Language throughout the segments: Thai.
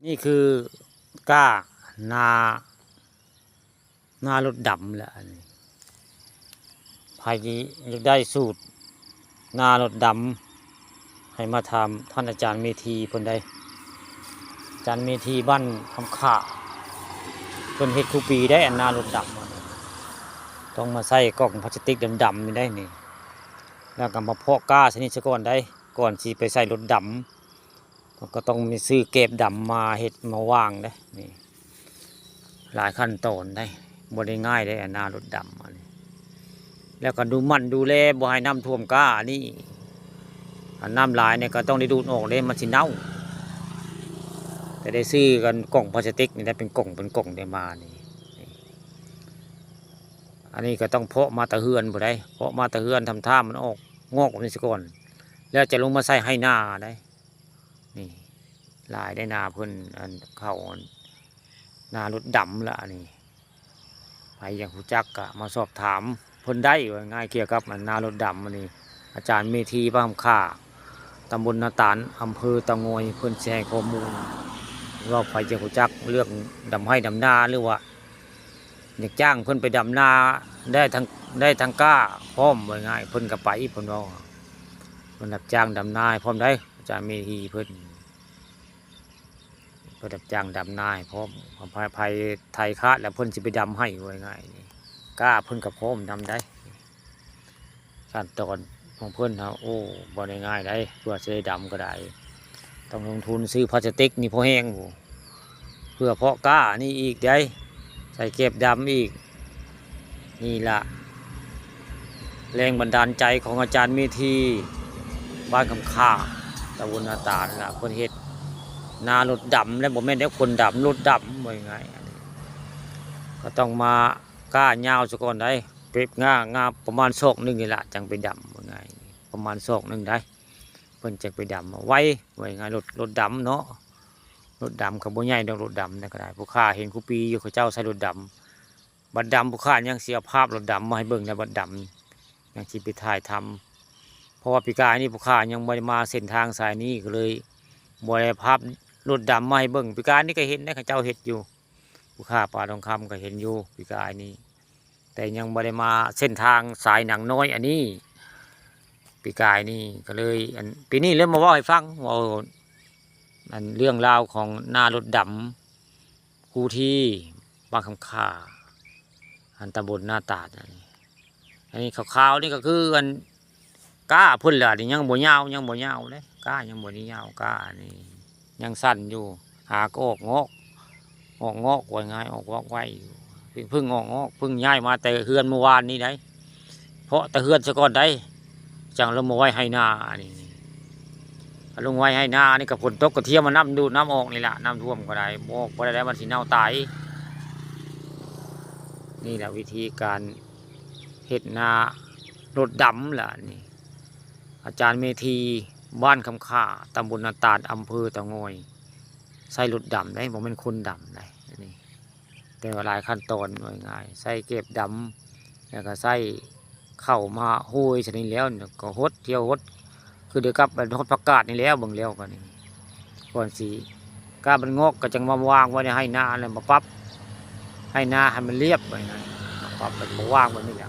นี่คือก้านานา รถดำแหละภายนี้อยากได้สูตรนารถดำให้มาทำท่านอาจารย์เมธีเพิ่นได้อาจารย์เมธีบ้านคำข่าเพิ่นเฮ็ดทุกปีได้อันนารถดำต้องมาใส่กล่องพลาสติกดำๆนี่ได้นี่แล้วก็มาเพาะก้าชนิดซะก่อนได้ก่อนสิไปใส่รถดำก็ต้องมีซื้อเก็บดำมาเฮ็ดมาวางได้นี่หลายขั้นตอนได้บ่ได้ง่ายได้อันนารถดำอันนี้แล้วก็ดูมันดูแลบ่ให้น้ำท่วมก้านี่อันน้ำหลายเนี่ยก็ต้องได้ดูดออกเลยมันสิเน่าแต่ได้ซื้อกันกล่องพลาสติกนี่ได้เป็นกล่องได้มานี่อันนี้ก็ต้องเพาะมาตะเฮือนบ่ได้เพาะมาตะเฮือนทำท่ามันออกงอกออกนี่ซะก่อนแล้วจะลงมาใส่ให้หน้าได้นี่ลายได้นาเพิ่นอันเข้านารถดำละนี่ใครอยากรู้จักก็มาสอบถามเพิ่นได้ว่าง่ายเกี่ยวกับนารถดำอันนี้อาจารย์เมธีบ้านคำข่าตำบลนาตาลอำเภอเตางอยเพิ่นแชร์ข้อมูลว่าใครอยากรู้จักเรื่องดำให้ดำนาหรือว่าอยากจ้างเพิ่นไปดำนาได้ทั้งก้าพร้อมว่าง่ายเพิ่นก็ไปเพิ่นว่าเพิ่นรับจ้างดำนาพร้อมได้อาจารย์เมธีเพิ่นรับจ้างดำนาพร้อมภายไทยคาดแล้วเพิ่นสิไปดำให้ว่าง่ายนี่ก้าเพิ่นก็พร้อมดำได้ขั้นตอนของเพิ่นโอ้บ่ได้ง่ายได้เพื่อจะได้ดำก็ได้ต้องลงทุนซื้อพลาสติกนี่พอแห้งเพื่อเพาะก้านี่อีกได้ใส่เก็บดำอีกนี่ล่ะแรงบันดาลใจของอาจารย์เมธีบ้านคำข่าตำบลนาตาลล่ะเพิ่นเฮ็ดนารถดำและบ่แม่นได้คนดำรถดำว่าง่ายก็ต้องมาก้ายาวซะก่อนได้เก็บงาประมาณศอกนึงนี่ล่ะจังไปดำว่าง่ายประมาณศอกนึงได้เพิ่นจังไปดำไว้ว่าง่ายรถดำเนาะรถดำก็บ่ใหญ่ดอกรถดำนั่นก็ได้ผู้ค้าเห็นคุปีอยู่เขาเจ้าใส่รถดำบัดดำผู้ค้ายังเสียภาพรถดำมาให้เบิ่งในบัดดำยังสิไปถ่ายทำเพราะว่าปีกายนี่ผู้ค้ายังบ่ได้มาเส้นทางสายนี้ก็เลยบ่ได้ภาพรถดำมาให้เบิ่งปีกายนี่ก็เห็นนะเขาเจ้าเฮ็ดอยู่ผู้ค้าป่าทองคำก็เห็นอยู่ปีกายนี่แต่ยังบ่ได้มาเส้นทางสายหนังน้อยอันนี้ปีกายนี่ก็เลยปีนี้เริ่มมาเว้าให้ฟังว่าอันเรื่องราวของนารถดำคู่ที่บ้านคำข่าอันตำบลนาตาดอันนี้ขาวๆนี่ก็คืออันก้าเพิ่นล่ะนี่ยังบ่ยาวเด้ก้ายังบ่ได้ยาวก้านี่ยังสั้นอยู่หากออกงอกไว้ง่ายออกงอกไว้เพิ่งออกงอกเพิ่งย้ายมาแต่เฮือนเมื่อวานนี้ได้เพราะแต่เฮือนซะก่อนได้จังลงมาไว้ให้นานี่ลงไว้ให้นานี่กับฝนตกกระเทียมมันน้ำดูดน้ำออกนี่แหละน้ำท่วมก็ได้บอกก็ได้มันสิเน่าตายนี่แหละวิธีการเฮ็ดนารถดำล่ะนี่อาจารย์เมธีบ้านคำข่าตำบลนาตาลอำเภอเตางอยใส่รถดำได้ผมเป็นคนดำได้นี่แต่ว่าหลายขั้นตอนง่ายใส่เก็บดำแล้วก็ใส่เข้ามาห้วยชนิดแล้วก็หดเที่ยวหดคือเดี๋ยวกับหดผักกาดนี่แล้วบางแล้วก็นี่ก่อนสีก้ามันงอกก็จังมาวางไว้ในให้หน้าอะไรมาปั๊บให้หน้าให้มันเรียบไปนะปั๊บมันมาวางไว้นี่แหละ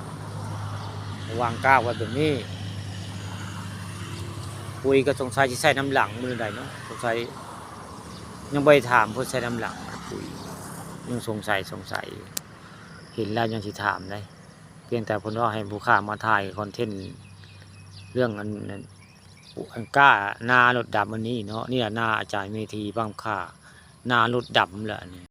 วางก้าไว้แบบนี้คุยก็สงสัยจะใส่น้ำหลังมือใดเนาะสงสัยยังไปถามเพื่อใช้น้ำหลังคุยยังสงสัยเห็นแล้วยังสิถามได้เพียงแต่คนว่าให้ผู้ข่ามาถ่ายคอนเทนต์เรื่องอันก้านารถดำอันนี้เนาะนี่แหละนาอาจารย์เมธีบ้างข่านารถดำแหละนี่